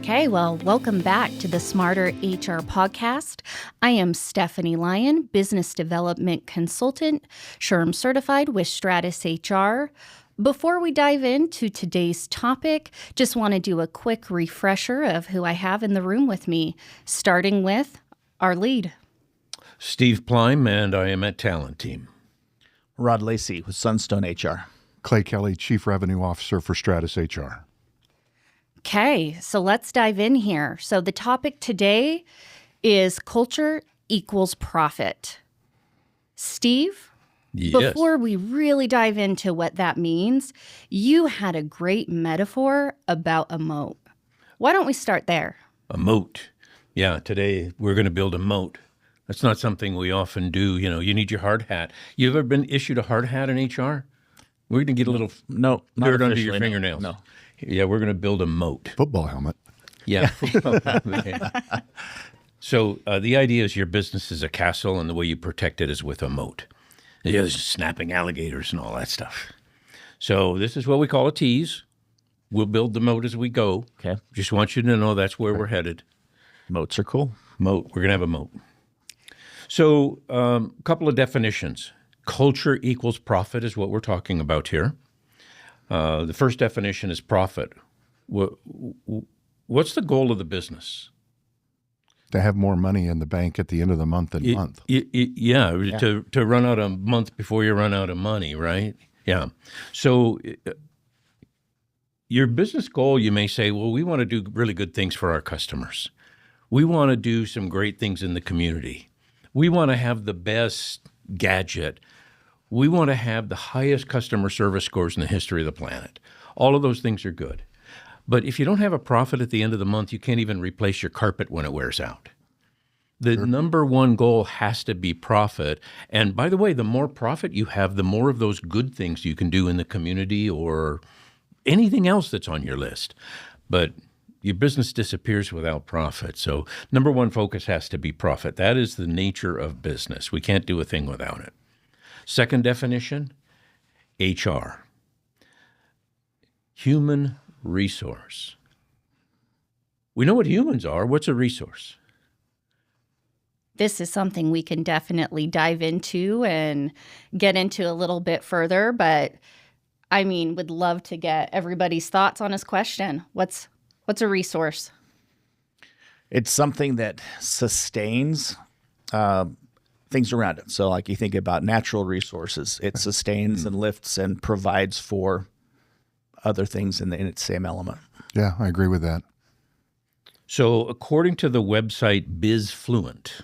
Okay, well, welcome back to the Smarter HR podcast. I am Stephanie Lyon, business development consultant, SHRM certified with Stratus HR. Before we dive into today's topic, just want to do a quick refresher of who I have in the room with me, starting with our lead. Steve Pleim, and I am at Talent Team. Rod Lacey with Sunstone HR. Clay Kelly, Chief Revenue Officer for Stratus HR. Okay, so let's dive in here. So the topic today is culture equals profit. Steve, Yes. before we really dive into what that means, you had a great metaphor about a moat. Why don't we start there? A moat. Yeah, today we're going to build a moat. That's not something we often do. You know, you need your hard hat. You ever been issued a hard hat in HR? We're going to get a little No, not dirt under officially, your no. fingernails. No. Yeah, we're going to build a moat. Football helmet. Yeah. So the idea is your business is a castle, and the way you protect it is with a moat. There's snapping alligators and all that stuff. So this is what we call a tease. We'll build the moat as we go. Okay. Just want you to know that's where we're headed. Moats are cool. Moat. We're going to have a moat. So a couple of definitions. Culture equals profit is what we're talking about here. The first definition is profit. What's the goal of the business? To have more money in the bank at the end of the month than month. To run out a month before you run out of money, right? Yeah. So your business goal, you may say, well, we want to do really good things for our customers. We want to do some great things in the community. We want to have the best gadget. We want to have the highest customer service scores in the history of the planet. All of those things are good. But if you don't have a profit at the end of the month, you can't even replace your carpet when it wears out. The number one goal has to be profit. And by the way, the more profit you have, the more of those good things you can do in the community or anything else that's on your list. But your business disappears without profit. So number one focus has to be profit. That is the nature of business. We can't do a thing without it. Second definition, HR. Human resource. We know what humans are. What's a resource? This is something we can definitely dive into and get into a little bit further, but I mean, would love to get everybody's thoughts on this question. What's a resource? It's something that sustains things around it. So like you think about natural resources, it sustains and lifts and provides for other things in its same element. Yeah, I agree with that. So according to the website BizFluent,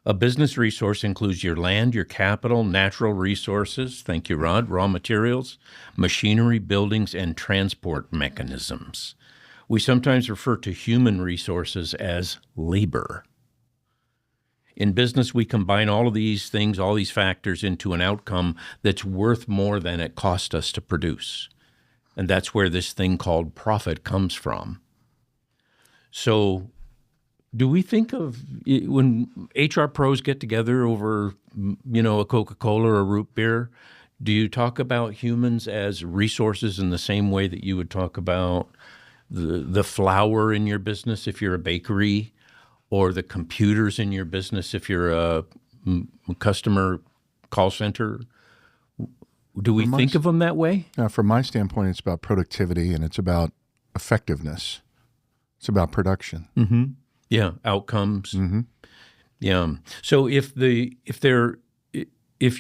a business resource includes your land, your capital, natural resources, thank you, Rod, raw materials, machinery, buildings, and transport mechanisms. We sometimes refer to human resources as labor. In business, we combine all of these things, all these factors into an outcome that's worth more than it cost us to produce. And that's where this thing called profit comes from. So do we think of when HR pros get together over, a Coca-Cola or a root beer, do you talk about humans as resources in the same way that you would talk about the flour in your business if you're a bakery, or the computers in your business if you're a customer call center? Do we think of them that way? From my standpoint, it's about productivity and it's about effectiveness. It's about production. Mm-hmm. Yeah, outcomes. Mm-hmm. Yeah. So if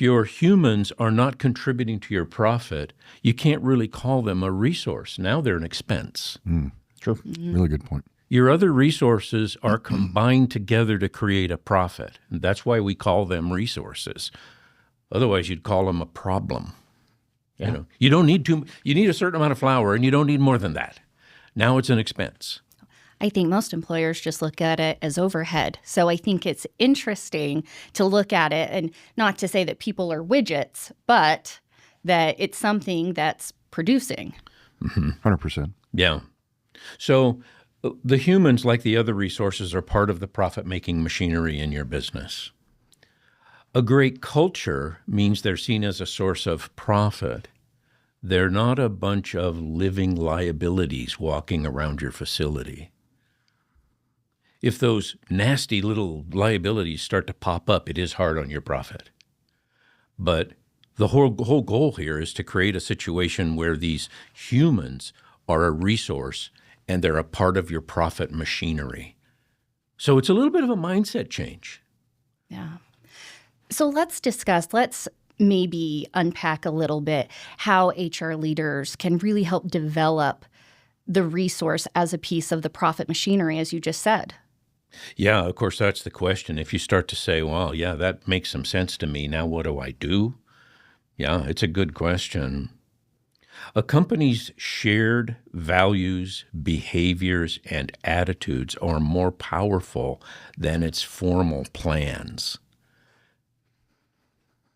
your humans are not contributing to your profit, you can't really call them a resource. Now they're an expense. True. Really good point. Your other resources are combined together to create a profit. And that's why we call them resources. Otherwise, you'd call them a problem. Yeah. You don't need you need a certain amount of flour, and you don't need more than that. Now it's an expense. I think most employers just look at it as overhead. So I think it's interesting to look at it, and not to say that people are widgets, but that it's something that's producing. 100%. Yeah. So the humans, like the other resources, are part of the profit-making machinery in your business. A great culture means they're seen as a source of profit. They're not a bunch of living liabilities walking around your facility. if those nasty little liabilities start to pop up, it is hard on your profit. But the whole goal here is to create a situation where these humans are a resource and they're a part of your profit machinery. So it's a little bit of a mindset change. Yeah. So let's maybe unpack a little bit how HR leaders can really help develop the resource as a piece of the profit machinery, as you just said. Yeah, of course, that's the question. If you start to say, well, yeah, that makes some sense to me. Now what do I do? Yeah, it's a good question. A company's shared values, behaviors, and attitudes are more powerful than its formal plans.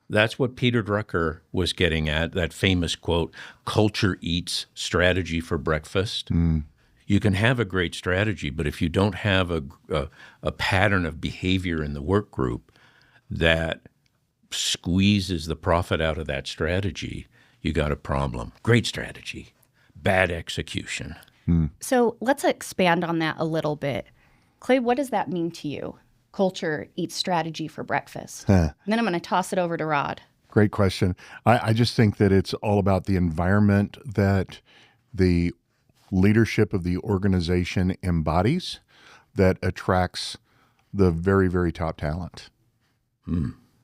That's what Peter Drucker was getting at, that famous quote, culture eats strategy for breakfast. You can have a great strategy, but if you don't have a pattern of behavior in the work group that squeezes the profit out of that strategy, you got a problem. Great strategy, bad execution. So let's expand on that a little bit. Clay, what does that mean to you? Culture eats strategy for breakfast. And then I'm going to toss it over to Rod. Great question. I just think that it's all about the environment that the leadership of the organization embodies that attracts the very, very top talent.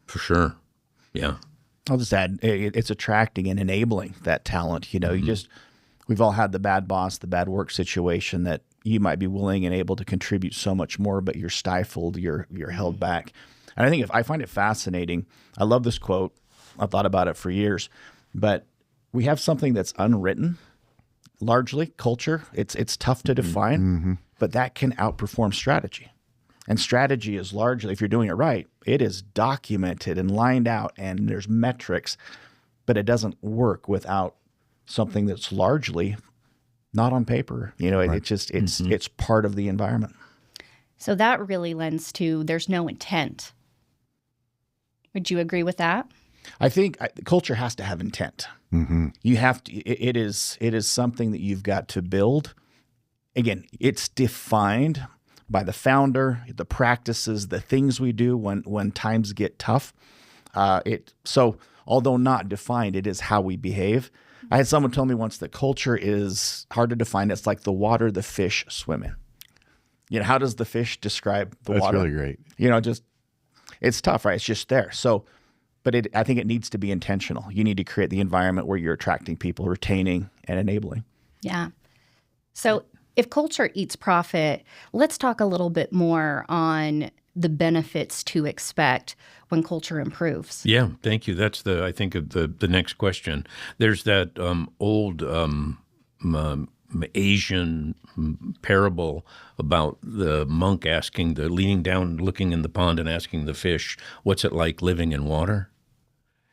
For sure. Yeah. I'll just add, it's attracting and enabling that talent. You know, we've all had the bad boss, the bad work situation that you might be willing and able to contribute so much more, but you're stifled, you're held back. And I find it fascinating. I love this quote. I've thought about it for years, but we have something that's unwritten, largely culture. It's tough to define, but that can outperform strategy. And strategy is largely, if you're doing it right, it is documented and lined out and there's metrics, but it doesn't work without something that's largely not on paper. You know, it's part of the environment. So that really lends to there's no intent. Would you agree with that? I think culture has to have intent. You have to. It is something that you've got to build. Again, it's defined by the founder, the practices, the things we do when times get tough. So although not defined, it is how we behave. I had someone tell me once that culture is hard to define. It's like the water the fish swim in. You know, how does the fish describe the water? That's really great. You know, it's tough, right? It's just there. So, but I think it needs to be intentional. You need to create the environment where you're attracting people, retaining, and enabling. Yeah. So if culture eats profit, let's talk a little bit more on the benefits to expect when culture improves. Yeah, thank you. That's I think of the next question. There's that old Asian parable about the monk leaning down, looking in the pond and asking the fish, what's it like living in water?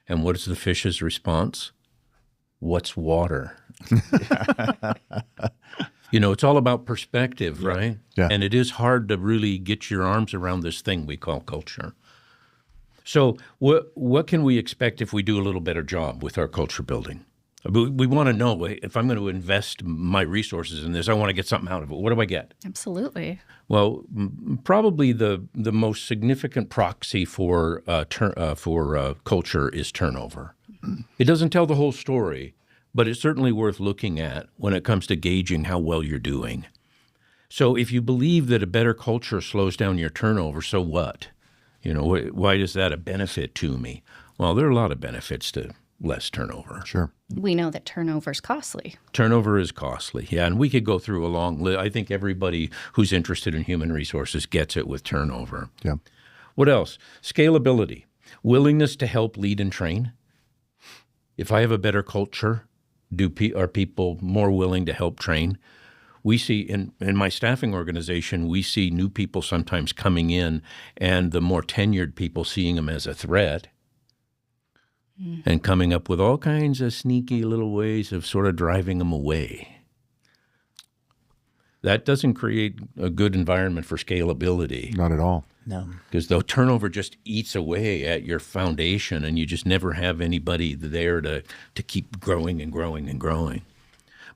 And what is the fish's response? What's water? You know, it's all about perspective, right? Yeah. And it is hard to really get your arms around this thing we call culture. So what can we expect if we do a little better job with our culture building? We want to know, if I'm going to invest my resources in this, I want to get something out of it. What do I get? Absolutely. Well, probably the most significant proxy for culture is turnover. It doesn't tell the whole story, but it's certainly worth looking at when it comes to gauging how well you're doing. So if you believe that a better culture slows down your turnover, so what? You know, why is that a benefit to me? Well, there are a lot of benefits to less turnover. Sure. We know that turnover is costly. Turnover is costly, yeah, and we could go through a long list. I think everybody who's interested in human resources gets it with turnover. Yeah. What else? Scalability, willingness to help lead and train. If I have a better culture, are people more willing to help train? We see in my staffing organization, we see new people sometimes coming in and the more tenured people seeing them as a threat and coming up with all kinds of sneaky little ways of sort of driving them away. That doesn't create a good environment for scalability. Not at all. No. Because the turnover just eats away at your foundation and you just never have anybody there to keep growing and growing and growing.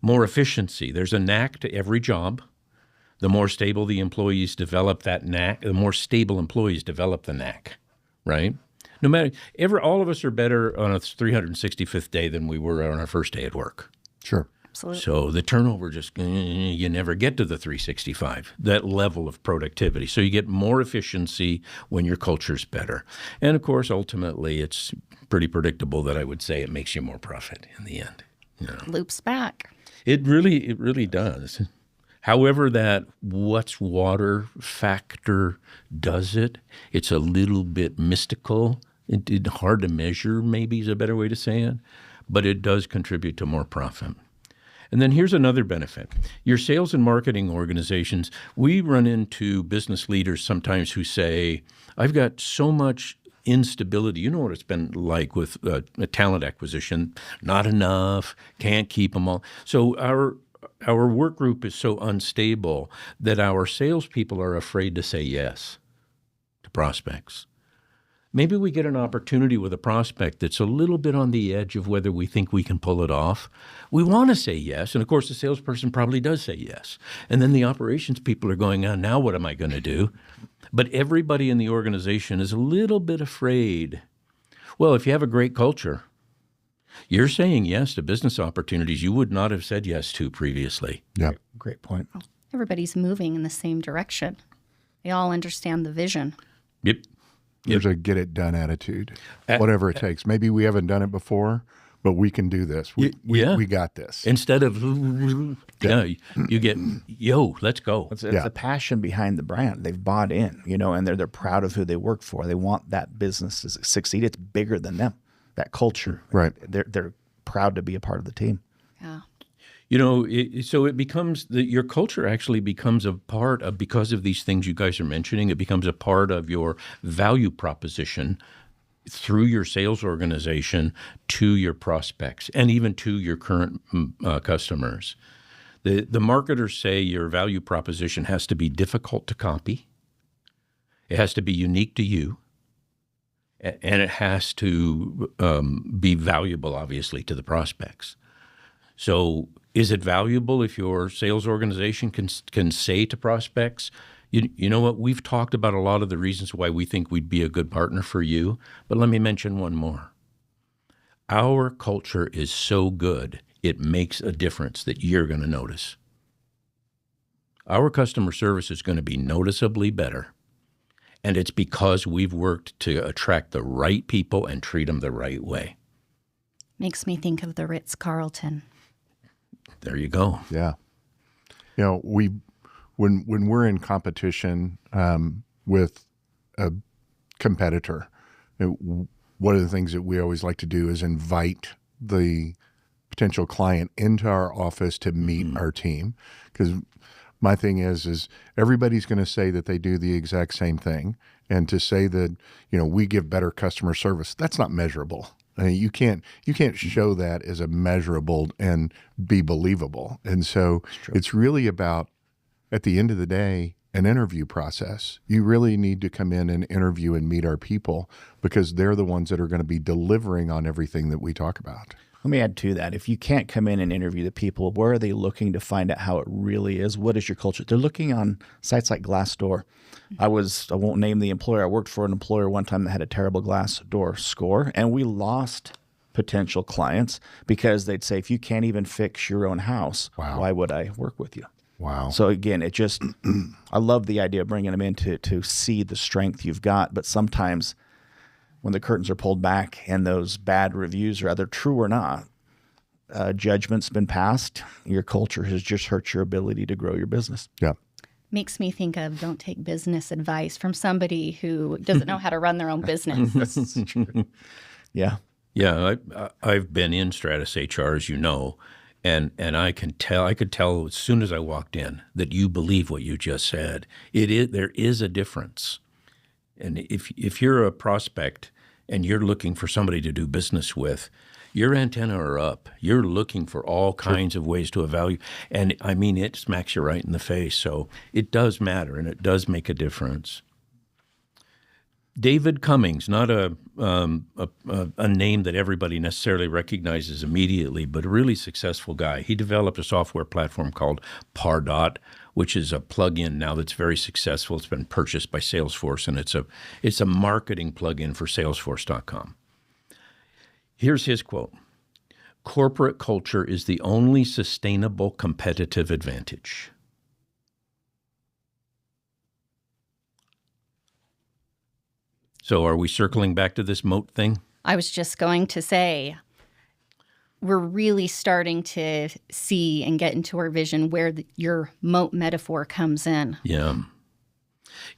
More efficiency. There's a knack to every job. The more stable the employees develop that knack, the more stable employees develop the knack, right? No matter, all of us are better on a 365th day than we were on our first day at work. Sure. Absolutely. So the turnover just, you never get to the 365, that level of productivity. So you get more efficiency when your culture's better. And of course, ultimately, it's pretty predictable that I would say it makes you more profit in the end. You know. Loops back. It really does. However, that what's water factor does it, it's a little bit mystical. It's hard to measure, maybe is a better way to say it, but it does contribute to more profit. And then here's another benefit. Your sales and marketing organizations, we run into business leaders sometimes who say, I've got so much instability. You know what it's been like with a talent acquisition. Not enough, can't keep them all. So our work group is so unstable that our salespeople are afraid to say yes to prospects. Maybe we get an opportunity with a prospect that's a little bit on the edge of whether we think we can pull it off. We want to say yes, and of course the salesperson probably does say yes. And then the operations people are going, now what am I going to do? But everybody in the organization is a little bit afraid. Well, if you have a great culture, you're saying yes to business opportunities you would not have said yes to previously. Yeah. Great point. Everybody's moving in the same direction. They all understand the vision. Yep. There's a get it done attitude, whatever it takes. Maybe we haven't done it before, but we can do this. We got this. Instead of, you get, let's go. It's the passion behind the brand. They've bought in, and they're proud of who they work for. They want that business to succeed. It's bigger than them, that culture. Right. They're proud to be a part of the team. Yeah. So it becomes your culture actually becomes a part of, because of these things you guys are mentioning, it becomes a part of your value proposition through your sales organization to your prospects and even to your current customers. The marketers say your value proposition has to be difficult to copy. It has to be unique to you. And it has to be valuable, obviously, to the prospects. So is it valuable if your sales organization can say to prospects, you know what, we've talked about a lot of the reasons why we think we'd be a good partner for you, but let me mention one more. Our culture is so good, it makes a difference that you're going to notice. Our customer service is going to be noticeably better, and it's because we've worked to attract the right people and treat them the right way. Makes me think of the Ritz-Carlton. There you go. Yeah. When we're in competition with a competitor, one of the things that we always like to do is invite the potential client into our office to meet our team. Because my thing is everybody's going to say that they do the exact same thing. And to say that, we give better customer service, that's not measurable. I mean, you can't show that as a measurable and be believable. And so it's really about, at the end of the day, an interview process. You really need to come in and interview and meet our people because they're the ones that are going to be delivering on everything that we talk about. Let me add to that. If you can't come in and interview the people, where are they looking to find out how it really is? What is your culture? They're looking on sites like Glassdoor. I won't name the employer. I worked for an employer one time that had a terrible Glassdoor score, and we lost potential clients because they'd say, if you can't even fix your own house, why would I work with you? Wow. So again, I love the idea of bringing them in to see the strength you've got, but sometimes when the curtains are pulled back and those bad reviews are either true or not, judgment's been passed. Your culture has just hurt your ability to grow your business. Yeah. Makes me think of don't take business advice from somebody who doesn't know how to run their own business. That's true. Yeah. Yeah, I've been in Stratus HR, as you know, and I could tell as soon as I walked in that you believe what you just said. There is a difference. And if you're a prospect and you're looking for somebody to do business with, your antenna are up. You're looking for all kinds of ways to evaluate. And I mean, it smacks you right in the face. So it does matter, and it does make a difference. David Cummings, not a name that everybody necessarily recognizes immediately, but a really successful guy. He developed a software platform called Pardot, which is a plugin now that's very successful. It's been purchased by Salesforce, and it's a marketing plugin for Salesforce.com. Here's his quote. Corporate culture is the only sustainable competitive advantage. So are we circling back to this moat thing? I was just going to say, we're really starting to see and get into our vision where your moat metaphor comes in. Yeah.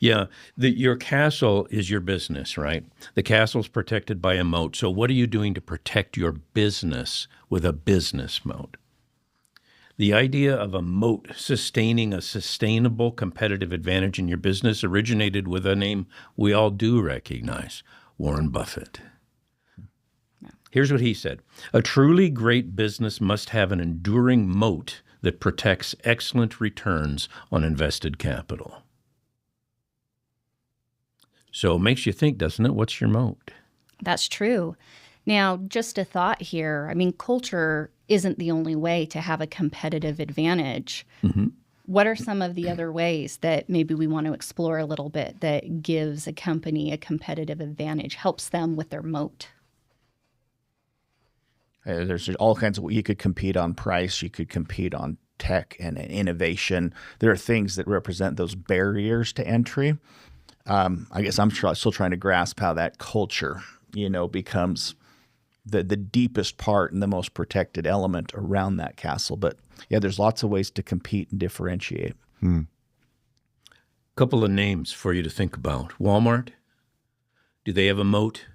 Yeah. Your castle is your business, right? The castle's protected by a moat. So what are you doing to protect your business with a business moat? The idea of a moat sustaining a sustainable competitive advantage in your business originated with a name we all do recognize, Warren Buffett. Here's what he said. A truly great business must have an enduring moat that protects excellent returns on invested capital. So it makes you think, doesn't it? What's your moat? That's true. Now, just a thought here. I mean, culture isn't the only way to have a competitive advantage. Mm-hmm. What are some of the other ways that maybe we want to explore a little bit that gives a company a competitive advantage, helps them with their moat? There's all kinds of, you could compete on price, you could compete on tech and innovation. There are things that represent those barriers to entry. I guess I'm still trying to grasp how that culture, becomes the deepest part and the most protected element around that castle. But yeah, there's lots of ways to compete and differentiate. Couple of names for you to think about. Walmart, do they have a moat?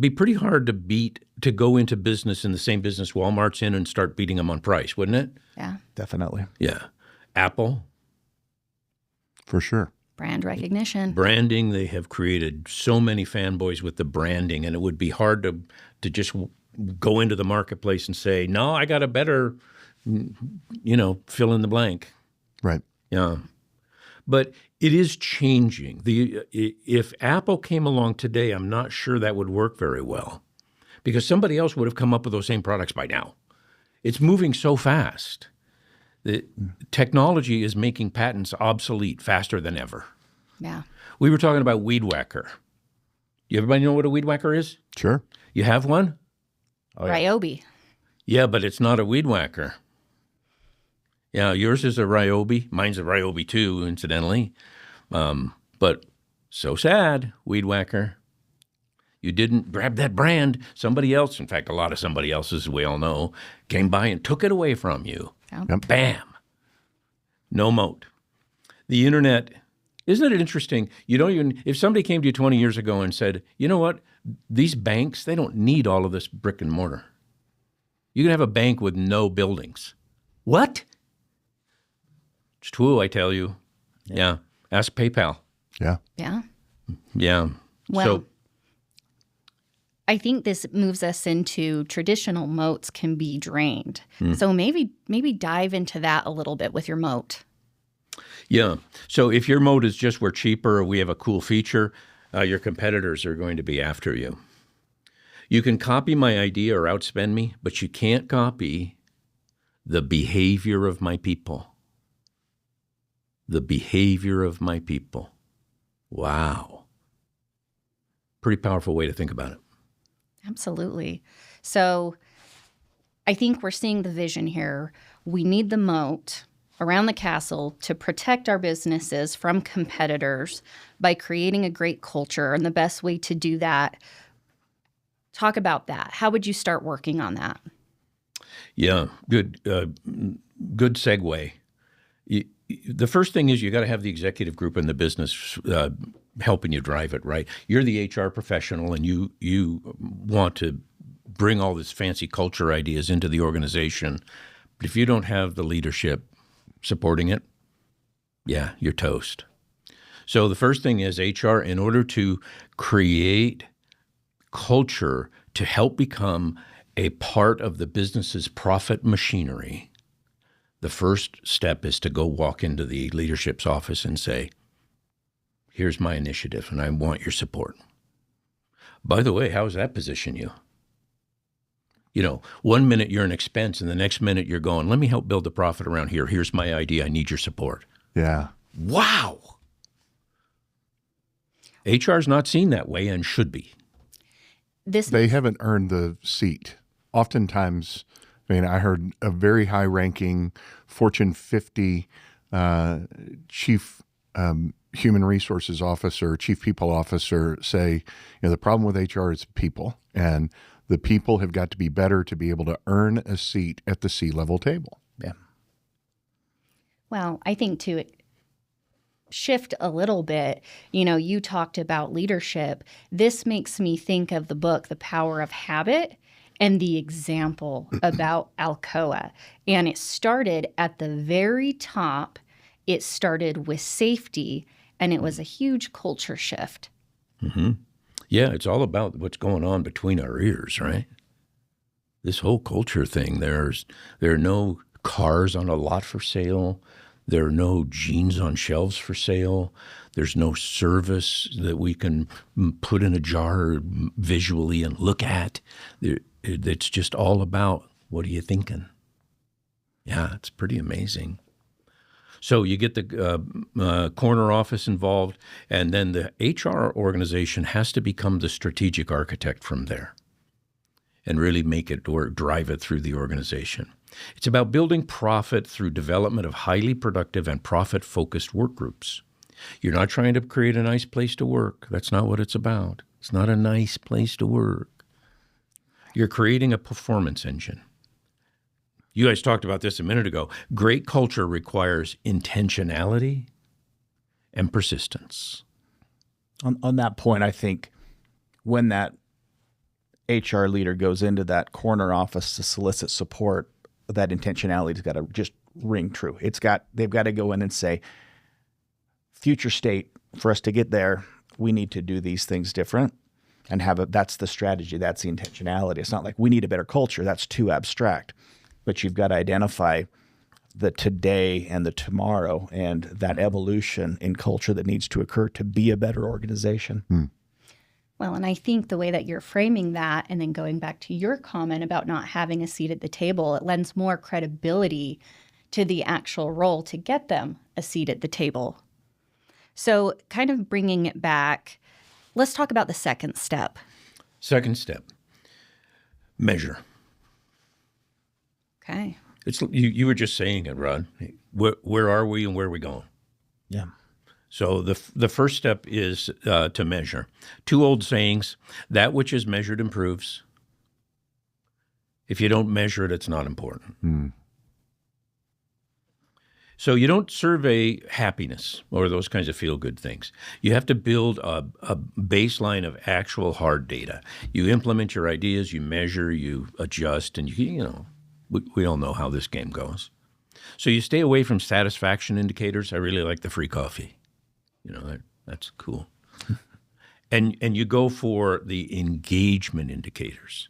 Be pretty hard to go into business in the same business Walmart's in and start beating them on price, wouldn't it? Yeah. Definitely. Yeah. Apple. For sure. Brand recognition. Branding, they have created so many fanboys with the branding, and it would be hard to just go into the marketplace and say, no, I got a better, fill in the blank. Right. Yeah. But it is changing. If Apple came along today, I'm not sure that would work very well because somebody else would have come up with those same products by now. It's moving so fast. The technology is making patents obsolete faster than ever. Yeah. We were talking about weed whacker. Everybody know what a weed whacker is? Sure. You have one? Oh, yeah. Ryobi. Yeah, but it's not a weed whacker. Yeah, yours is a Ryobi. Mine's a Ryobi too, incidentally. But so sad, weed whacker. You didn't grab that brand. Somebody else, in fact, a lot of somebody else's, we all know, came by and took it away from you. Yeah. Yep. Bam. No moat. The internet, isn't it interesting? You don't even, if somebody came to you 20 years ago and said, you know what, these banks, they don't need all of this brick and mortar. You can have a bank with no buildings. What? It's true, I tell you. Yeah. Ask PayPal. Yeah. Yeah. Yeah. Well, I think this moves us into traditional moats can be drained. So maybe dive into that a little bit with your moat. Yeah. So if your moat is just we're cheaper or we have a cool feature, your competitors are going to be after you. You can copy my idea or outspend me, but you can't copy the behavior of my people. The behavior of my people. Wow. Pretty powerful way to think about it. Absolutely. So I think we're seeing the vision here. We need the moat around the castle to protect our businesses from competitors by creating a great culture. And the best way to do that, talk about that. How would you start working on that? Yeah, good segue. The first thing is you got to have the executive group in the business helping you drive it, right? You're the HR professional and you want to bring all this fancy culture ideas into the organization. But if you don't have the leadership supporting it, yeah, you're toast. So the first thing is HR, in order to create culture to help become a part of the business's profit machinery, the first step is to go walk into the leadership's office and say, here's my initiative and I want your support. By the way, how does that position you? 1 minute you're an expense and the next minute you're going, let me help build the profit around here. Here's my idea. I need your support. Yeah. Wow. HR is not seen that way and should be. They haven't earned the seat. Oftentimes, I heard a very high-ranking Fortune 50 chief human resources officer, chief people officer say, the problem with HR is people, and the people have got to be better to be able to earn a seat at the C-level table. Yeah. Well, I think to shift a little bit, you talked about leadership. This makes me think of the book, The Power of Habit, and the example about Alcoa. And it started at the very top. It started with safety, and it was a huge culture shift. Mm-hmm. Yeah, it's all about what's going on between our ears, right? This whole culture thing, there are no cars on a lot for sale. There are no jeans on shelves for sale. There's no service that we can put in a jar visually and look at. It's just all about, what are you thinking? Yeah, it's pretty amazing. So you get the corner office involved, and then the HR organization has to become the strategic architect from there and really make it work, drive it through the organization. It's about building profit through development of highly productive and profit-focused work groups. You're not trying to create a nice place to work. That's not what it's about. It's not a nice place to work. You're creating a performance engine. You guys talked about this a minute ago. Great culture requires intentionality and persistence. On that point, I think when that HR leader goes into that corner office to solicit support, that intentionality's got to just ring true. They've got to go in and say, future state, for us to get there, we need to do these things different and that's the strategy. That's the intentionality. It's not like we need a better culture. That's too abstract. But you've got to identify the today and the tomorrow and that evolution in culture that needs to occur to be a better organization. Well, and I think the way that you're framing that, and then going back to your comment about not having a seat at the table, it lends more credibility to the actual role to get them a seat at the table. So kind of bringing it back, let's talk about the second step. Second step, measure. Okay. It's you were just saying it, Rod. Where are we and where are we going? Yeah. So the first step is to measure. Two old sayings: that which is measured improves. If you don't measure it, it's not important. So you don't survey happiness or those kinds of feel-good things. You have to build a baseline of actual hard data. You implement your ideas, you measure, you adjust, and we all know how this game goes. So you stay away from satisfaction indicators. I really like the free coffee. That's cool. And you go for the engagement indicators.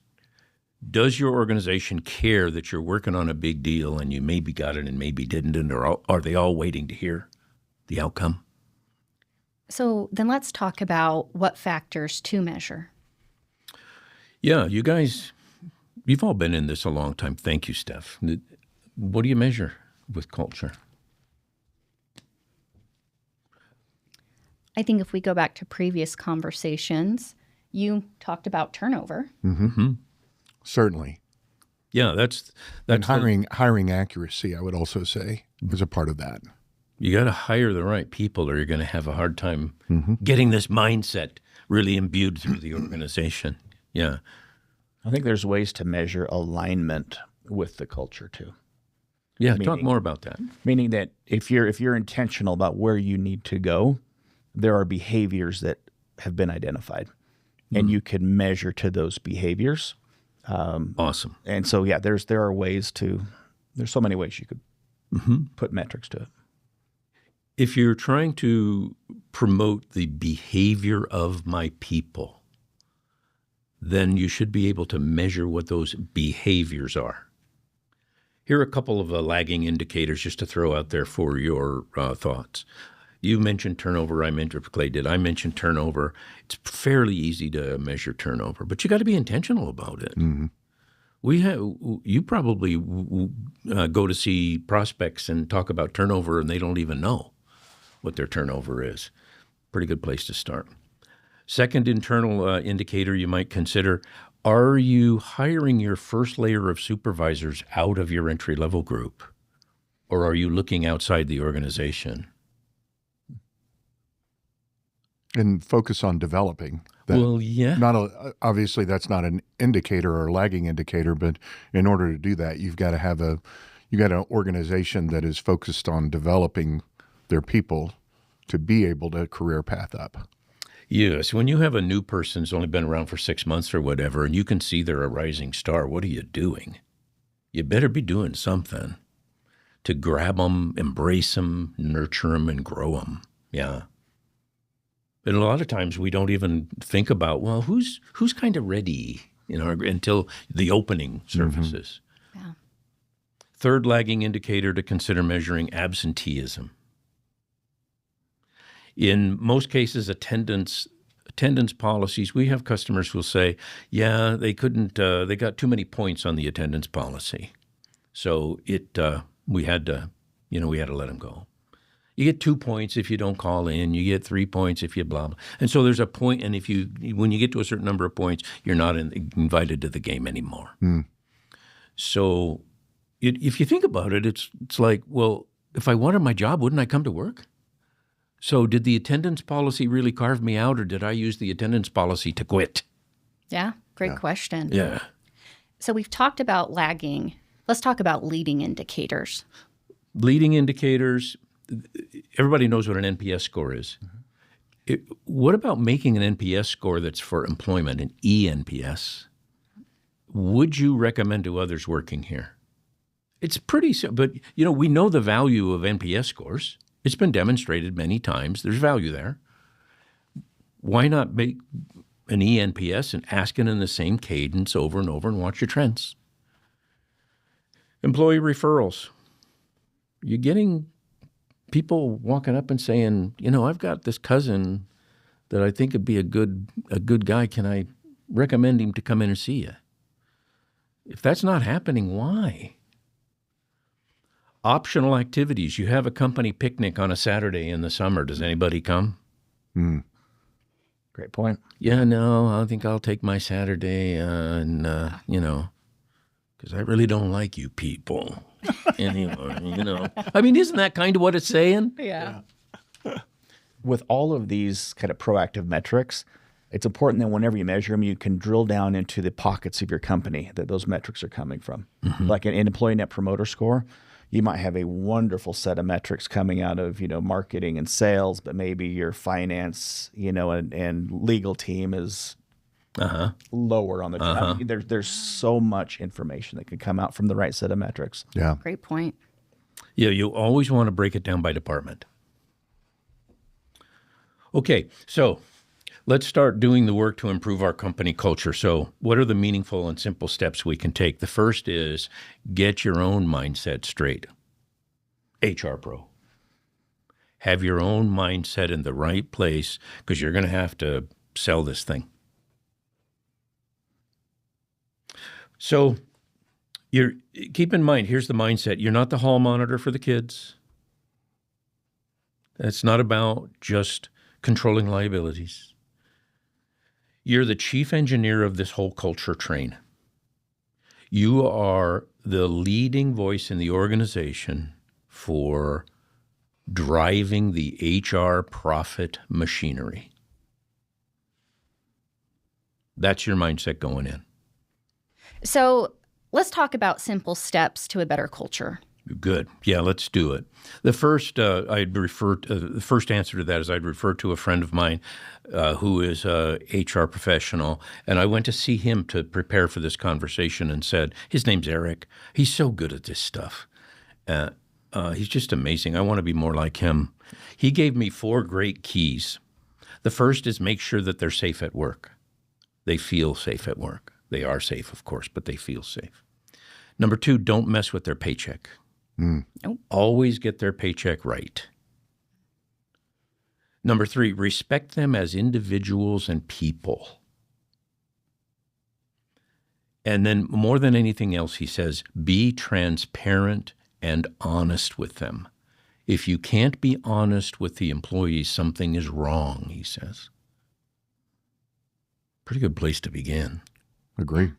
Does your organization care that you're working on a big deal and you maybe got it and maybe didn't, and are they all waiting to hear the outcome? So then let's talk about what factors to measure. Yeah, you guys, you've all been in this a long time. Thank you, Steph. What do you measure with culture? I think if we go back to previous conversations, you talked about turnover. Mm-hmm. Certainly. Yeah, that's and hiring accuracy, I would also say, is a part of that. You got to hire the right people or you're going to have a hard time getting this mindset really imbued through the organization. Yeah. I think there's ways to measure alignment with the culture too. Yeah, talk more about that. Meaning that if you're intentional about where you need to go, there are behaviors that have been identified, and you can measure to those behaviors. Awesome. And so, yeah, there's so many ways you could put metrics to it. If you're trying to promote the behavior of my people, then you should be able to measure what those behaviors are. Here are a couple of lagging indicators just to throw out there for your thoughts. You mentioned turnover. Clay did. I mentioned turnover. It's fairly easy to measure turnover, but you got to be intentional about it. Mm-hmm. You probably go to see prospects and talk about turnover, and they don't even know what their turnover is. Pretty good place to start. Second internal indicator you might consider, are you hiring your first layer of supervisors out of your entry-level group, or are you looking outside the organization? And focus on developing. Well, yeah. Obviously, that's not an indicator or a lagging indicator, but in order to do that, you've got to have an organization that is focused on developing their people to be able to career path up. Yes. When you have a new person who's only been around for 6 months or whatever, and you can see they're a rising star, what are you doing? You better be doing something to grab them, embrace them, nurture them, and grow them. Yeah. And a lot of times we don't even think about, well, who's kind of ready, until the opening surfaces. Yeah. Third lagging indicator to consider measuring, absenteeism. In most cases, attendance policies, we have customers who will say, yeah, they got too many points on the attendance policy. So we had to let them go. You get 2 points if you don't call in. You get 3 points if you blah, blah. And so there's a point, and when you get to a certain number of points, you're not invited to the game anymore. So if you think about it, it's like, well, if I wanted my job, wouldn't I come to work? So did the attendance policy really carve me out, or did I use the attendance policy to quit? Yeah, great question. Yeah. So we've talked about lagging. Let's talk about leading indicators. Leading indicators, everybody knows what an NPS score is. What about making an NPS score that's for employment, an eNPS? Would you recommend to others working here? It's pretty simple, but we know the value of NPS scores. It's been demonstrated many times. There's value there. Why not make an eNPS and ask it in the same cadence over and over and watch your trends? Employee referrals. You're getting people walking up and saying, I've got this cousin that I think would be a good guy. Can I recommend him to come in and see you? If that's not happening, why? Optional activities. You have a company picnic on a Saturday in the summer. Does anybody come? Great point. Yeah, no, I think I'll take my Saturday because I really don't like you people anymore, I mean, isn't that kind of what it's saying? Yeah. With all of these kind of proactive metrics, it's important that whenever you measure them, you can drill down into the pockets of your company that those metrics are coming from. Like an employee net promoter score, you might have a wonderful set of metrics coming out of, marketing and sales, but maybe your finance, and legal team is lower on the chart. I mean, there's so much information that could come out from the right set of metrics. Yeah. Great point. Yeah, you always want to break it down by department. Okay, so let's start doing the work to improve our company culture. So what are the meaningful and simple steps we can take? The first is get your own mindset straight. HR Pro. Have your own mindset in the right place because you're going to have to sell this thing. So keep in mind, here's the mindset. You're not the hall monitor for the kids. It's not about just controlling liabilities. You're the chief engineer of this whole culture train. You are the leading voice in the organization for driving the HR profit machinery. That's your mindset going in. So let's talk about simple steps to a better culture. Good. Yeah, let's do it. The first the first answer to that is I'd refer to a friend of mine who is a HR professional, and I went to see him to prepare for this conversation and said, his name's Eric. He's so good at this stuff. He's just amazing. I want to be more like him. He gave me 4 great keys. The first is make sure that they're safe at work. They feel safe at work. They are safe, of course, but they feel safe. Number 2, don't mess with their paycheck. Nope. Always get their paycheck right. Number 3, respect them as individuals and people. And then more than anything else, he says, be transparent and honest with them. If you can't be honest with the employees, something is wrong, he says. Pretty good place to begin. Agree.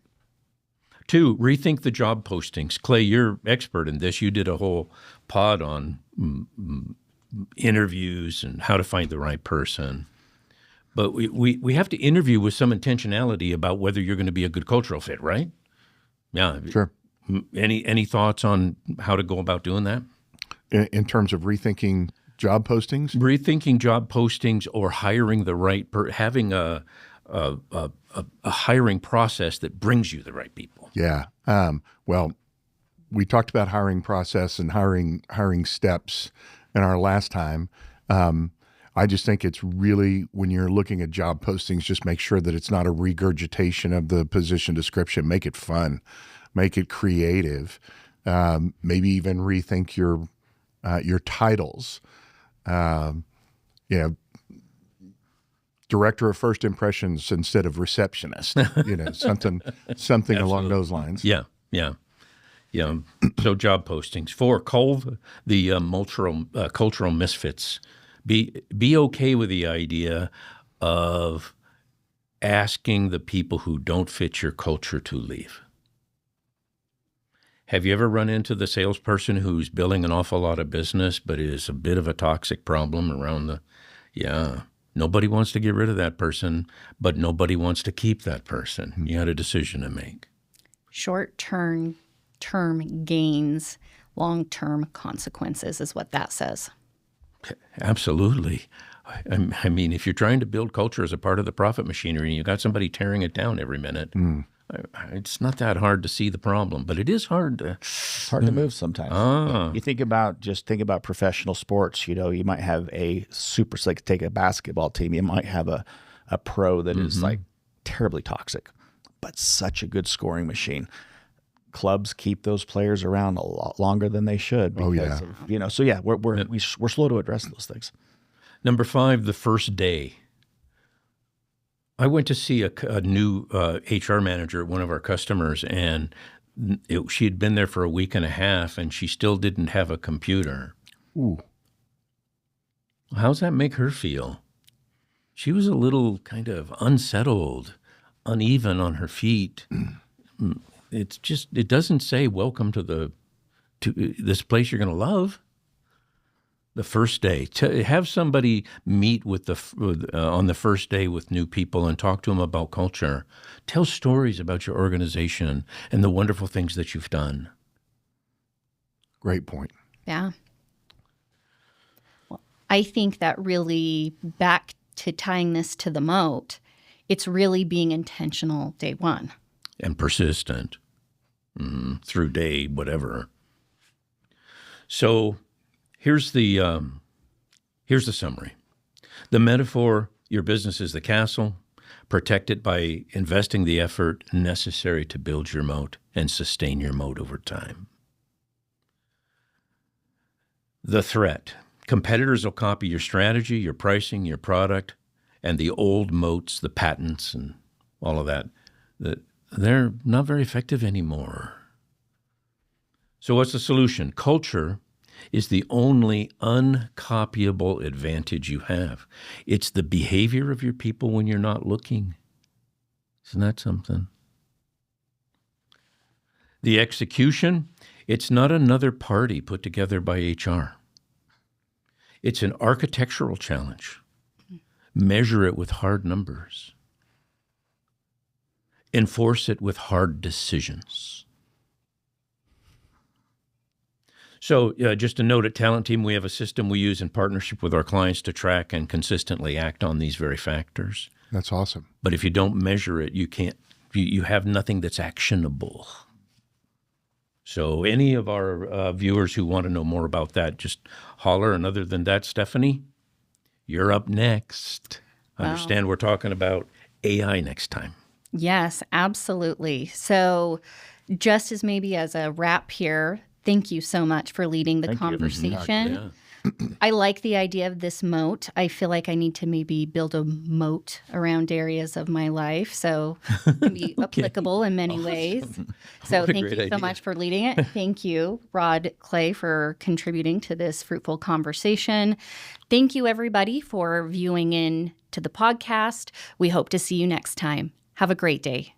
2, rethink the job postings. Clay, you're expert in this. You did a whole pod on interviews and how to find the right person. But we have to interview with some intentionality about whether you're going to be a good cultural fit, right? Yeah. Sure. Any thoughts on how to go about doing that? In terms of rethinking job postings? Rethinking job postings or hiring the right having a hiring process that brings you the right people. Yeah. Well, we talked about hiring process and hiring steps in our last time. I just think it's really, when you're looking at job postings, just make sure that it's not a regurgitation of the position description. Make it fun, make it creative. Maybe even rethink your titles. Director of first impressions instead of receptionist. Something along those lines. Yeah. So job postings. 4, cull the cultural misfits. Be okay with the idea of asking the people who don't fit your culture to leave. Have you ever run into the salesperson who's billing an awful lot of business, but is a bit of a toxic problem around nobody wants to get rid of that person, but nobody wants to keep that person. You had a decision to make. Short-term gains, long-term consequences is what that says. Absolutely. I mean, if you're trying to build culture as a part of the profit machinery and you've got somebody tearing it down every minute, it's not that hard to see the problem, but it is hard to... It's hard to move sometimes. You think about professional sports. You might have a super, like take a basketball team. You might have a pro that is like terribly toxic, but such a good scoring machine. Clubs keep those players around a lot longer than they should. Because of, so yeah, we're slow to address those things. Number 5, the first day. I went to see a new HR manager at one of our customers, and she had been there for a week and a half, and she still didn't have a computer. Ooh. How's that make her feel? She was a little kind of unsettled, uneven on her feet. It doesn't say welcome to this place you're going to love. The first day, to have somebody meet on the first day with new people and talk to them about culture. Tell stories about your organization and the wonderful things that you've done. Great point. Yeah. Well, I think that really, back to tying this to the moat, it's really being intentional day one. And persistent through day whatever. So here's the summary. The metaphor: your business is the castle. Protect it by investing the effort necessary to build your moat and sustain your moat over time. The threat: competitors will copy your strategy, your pricing, your product, and the old moats, the patents, and all of that. They're not very effective anymore. So what's the solution? Culture is the only uncopyable advantage you have. It's the behavior of your people when you're not looking. Isn't that something? The execution, it's not another party put together by HR. It's an architectural challenge. Measure it with hard numbers. Enforce it with hard decisions. So just a note, at Talent Team, we have a system we use in partnership with our clients to track and consistently act on these very factors. That's awesome. But if you don't measure it, you have nothing that's actionable. So any of our viewers who want to know more about that, just holler. And other than that, Stephanie, you're up next. Wow. Understand we're talking about AI next time. Yes, absolutely. So just as maybe as a wrap here, thank you so much for leading the conversation. I like the idea of this moat. I feel like I need to maybe build a moat around areas of my life, so it can be applicable in many ways. So What a thank great you so idea. much for leading it. Thank you, Rod Clay, for contributing to this fruitful conversation. Thank you, everybody, for viewing in to the podcast. We hope to see you next time. Have a great day.